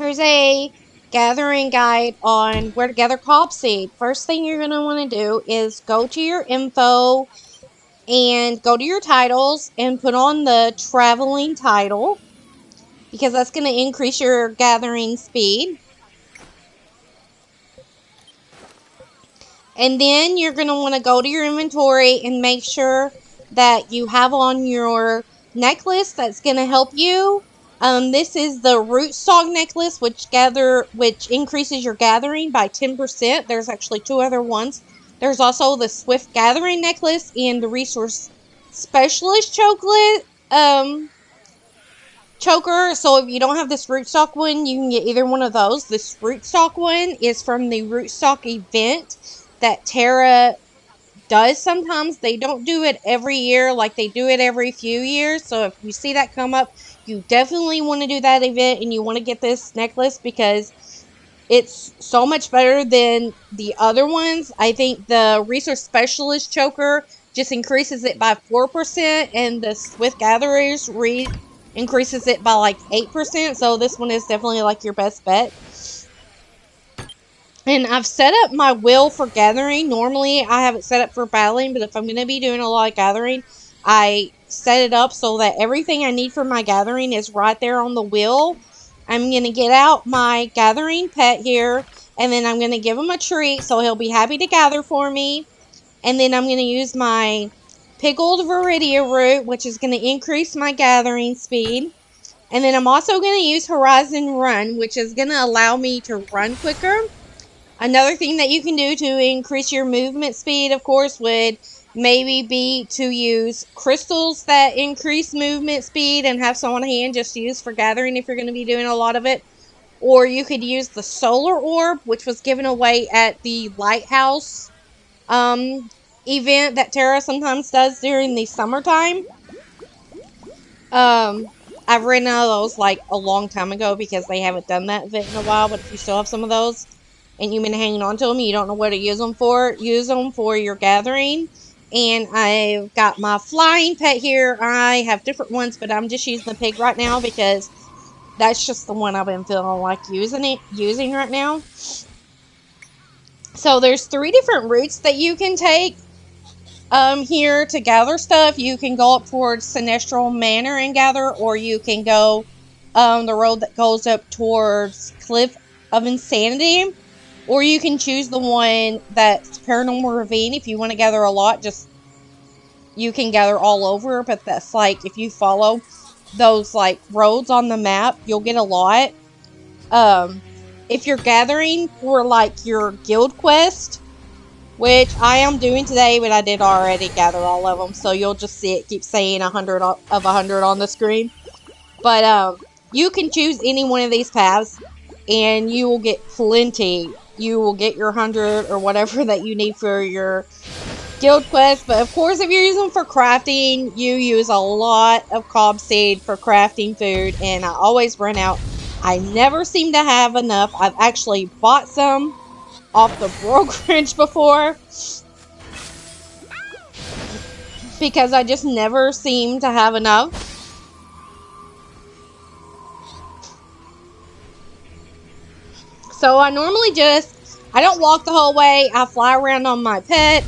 Here's a gathering guide on where to gather Cobseed. First thing you're going to want to do is go to your info and go to your titles and put on the traveling title, because that's going to increase your gathering speed. And then you're going to want to go to your inventory and make sure that you have on your necklace that's going to help you. This is the rootstock necklace, which increases your gathering by 10%. There's actually two other ones. There's also the swift gathering necklace and the resource specialist choker. So if you don't have this rootstock one, you can get either one of those. This rootstock one is from the rootstock event that Tera does sometimes. They don't do it every year, like they do it every few years. So if you see that come up, you definitely want to do that event and you want to get this necklace because it's so much better than the other ones. I think the resource specialist choker just increases it by 4%, and the swift gatherers increases it by like 8%. So this one is definitely like your best bet. And I've set up my wheel for gathering. Normally, I have it set up for battling, but if I'm going to be doing a lot of gathering, I set it up so that everything I need for my gathering is right there on the wheel. I'm going to get out my gathering pet here, and then I'm going to give him a treat, so he'll be happy to gather for me. And then I'm going to use my pickled Viridia root, which is going to increase my gathering speed. And then I'm also going to use Horizon Run, which is going to allow me to run quicker. Another thing that you can do to increase your movement speed, of course, would maybe be to use crystals that increase movement speed and have some on hand just to use for gathering if you're going to be doing a lot of it. Or you could use the solar orb, which was given away at the lighthouse event that Tera sometimes does during the summertime. I've ran out of those like a long time ago because they haven't done that event in a while, but if you still have some of those and you've been hanging on to them, you don't know what to use them for your gathering. And I've got my flying pet here. I have different ones, but I'm just using the pig right now because that's just the one I've been feeling like using right now. So there's 3 different routes that you can take here to gather stuff. You can go up towards Sinestral Manor and gather, or you can go the road that goes up towards Cliff of Insanity, or you can choose the one that's Paranormal Ravine. If you want to gather a lot, you can gather all over, but that's like, if you follow those like roads on the map, you'll get a lot. If you're gathering for like your guild quest, which I am doing today, but I did already gather all of them, so you'll just see it keep saying 100 of 100 on the screen. But you can choose any one of these paths, and you will get plenty. You will get your 100 or whatever that you need for your guild quest. But of course, if you're using them for crafting, you use a lot of Cobseed for crafting food, and I always run out. I never seem to have enough. I've actually bought some off the brokerage before because I just never seem to have enough. So I normally I don't walk the whole way. I fly around on my pet.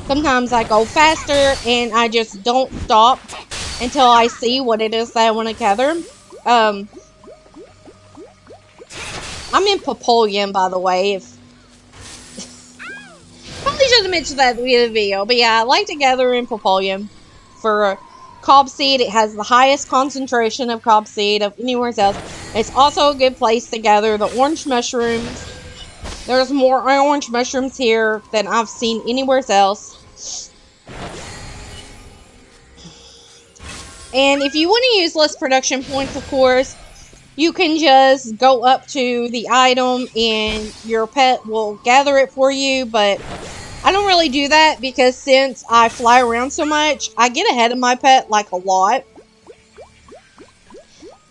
Sometimes I go faster and I just don't stop until I see what it is that I want to gather. I'm in Popolium, by the way, probably should have mentioned that at the beginning of the video, but yeah, I like to gather in Popolium for Cobseed. It has the highest concentration of Cobseed of anywhere else. It's also a good place to gather the orange mushrooms. There's more orange mushrooms here than I've seen anywhere else. And if you want to use less production points, of course, you can just go up to the item and your pet will gather it for you, but I don't really do that because since I fly around so much, I get ahead of my pet like a lot.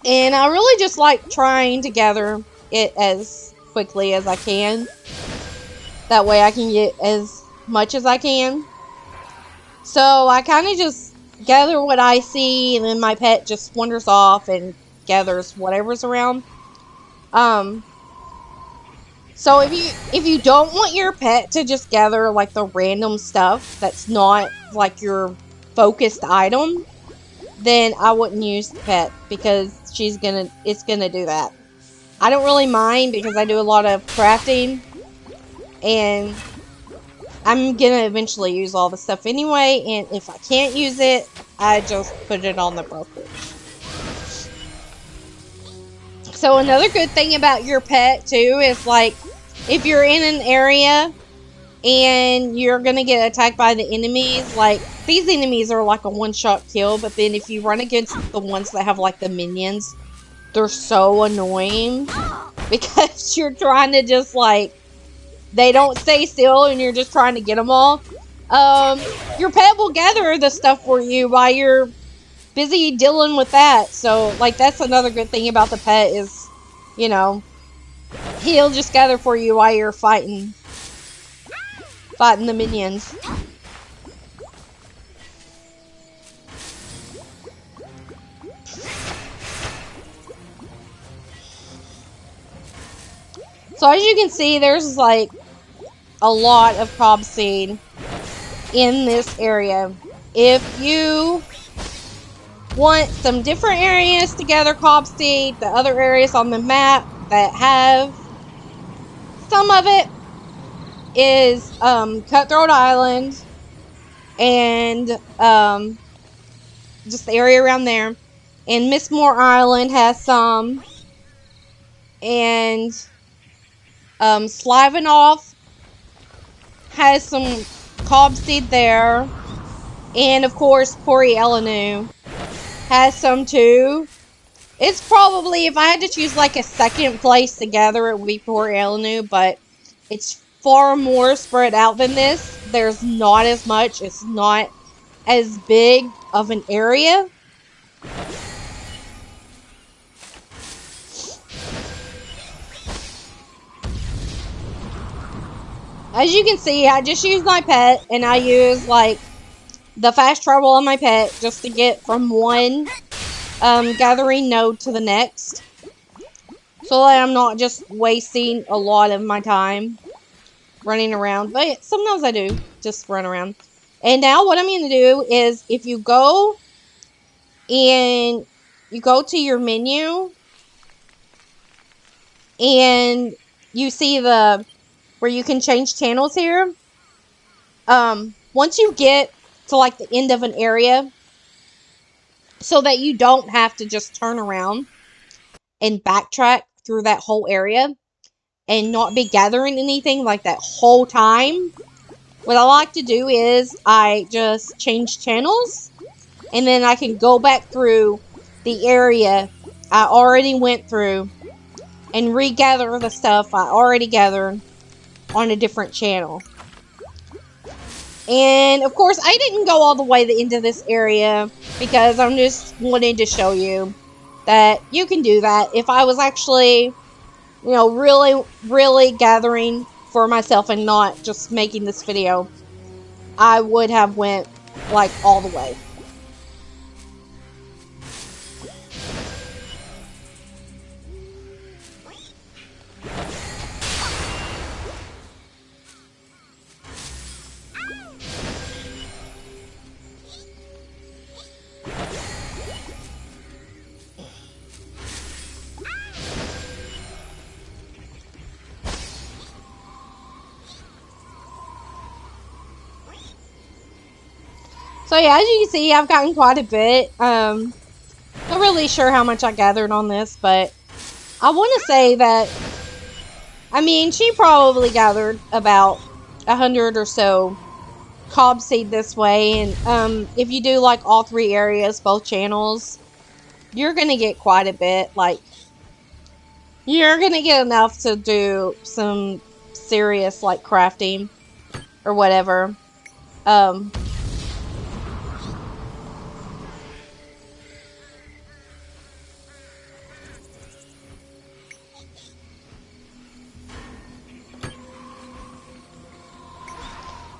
And I really just like trying to gather it as quickly as I can. That way I can get as much as I can. So I kind of just gather what I see, and then my pet just wanders off and gathers whatever's around. So if you don't want your pet to just gather like the random stuff that's not like your focused item, then I wouldn't use the pet because it's gonna do that. I don't really mind because I do a lot of crafting and I'm gonna eventually use all the stuff anyway, and if I can't use it, I just put it on the brokerage. So another good thing about your pet too is like if you're in an area and you're gonna get attacked by the enemies, like these enemies are like a one-shot kill, but then if you run against the ones that have like the minions, they're so annoying because you're trying to just like, they don't stay still and you're just trying to get them all. Your pet will gather the stuff for you while you're busy dealing with that. So like that's another good thing about the pet is, you know, he'll just gather for you while you're fighting the minions. So as you can see, there's like a lot of Cobseed in this area. If you want some different areas to gather Cobseed, the other areas on the map that have some of it is Cutthroat Island and just the area around there. And Mistmore Island has some. And Slavenoff has some Cobseed there. And of course, Pori Elenu has some too. It's probably, if I had to choose like a second place to gather, it would be Pori Elenu, but it's far more spread out than this. There's not as much. It's not as big of an area. As you can see, I just use my pet, and I use like the fast travel on my pet just to get from one gathering node to the next, so that I'm not just wasting a lot of my time running around. But sometimes I do just run around. And now what I'm going to do is, if you go and you go to your menu and you see the where you can change channels here, once you get to like the end of an area, so that you don't have to just turn around and backtrack through that whole area and not be gathering anything like that whole time, what I like to do is I just change channels, and then I can go back through the area I already went through and regather the stuff I already gathered on a different channel. And of course, I didn't go all the way into this area because I'm just wanting to show you that you can do that. If I was actually, you know, really gathering for myself and not just making this video, I would have went like all the way. So yeah, as you can see, I've gotten quite a bit. Not really sure how much I gathered on this, but I want to say that, I mean, she probably gathered about 100 or so Cobseed this way, and if you do like all three areas, both channels, you're gonna get quite a bit. Like, you're gonna get enough to do some serious like crafting or whatever.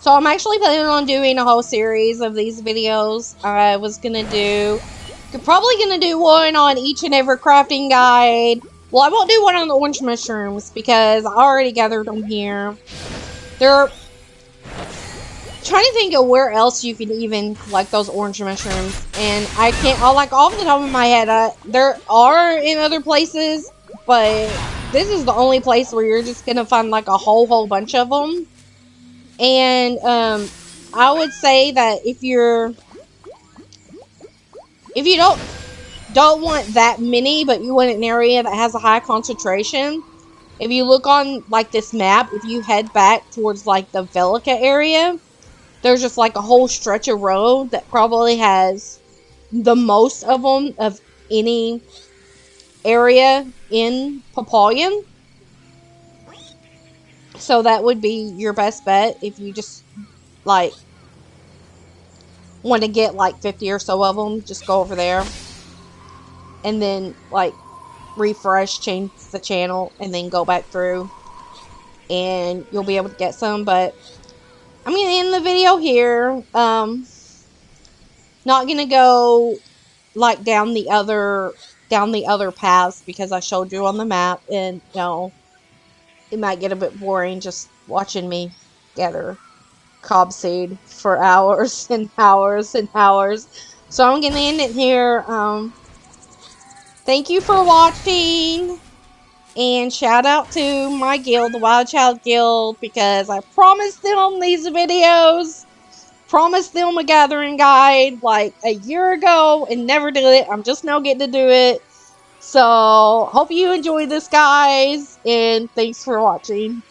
So I'm actually planning on doing a whole series of these videos. Probably gonna do one on each and every crafting guide, Well, I won't do one on the orange mushrooms because I already gathered them here. They're trying to think of where else you can even collect those orange mushrooms, and I can't. Like off the top of my head, there are in other places, but this is the only place where you're just gonna find like a whole bunch of them. And I would say that if you don't want that many, but you want an area that has a high concentration, if you look on like this map, if you head back towards like the Velica area, there's just like a whole stretch of road that probably has the most of them of any area in Papalion. So that would be your best bet if you just like want to get like 50 or so of them. Just go over there and then like refresh, change the channel, and then go back through and you'll be able to get some. But I'm gonna end the video here. Not gonna go like down the other paths because I showed you on the map, and you know it might get a bit boring just watching me gather Cobseed for hours and hours and hours. So I'm gonna end it here. Thank you for watching, and shout out to my guild, the Wildchild Guild, because I promised them these videos. Promised them a gathering guide like a year ago and never did it. I'm just now getting to do it. So, hope you enjoyed this, guys, and thanks for watching.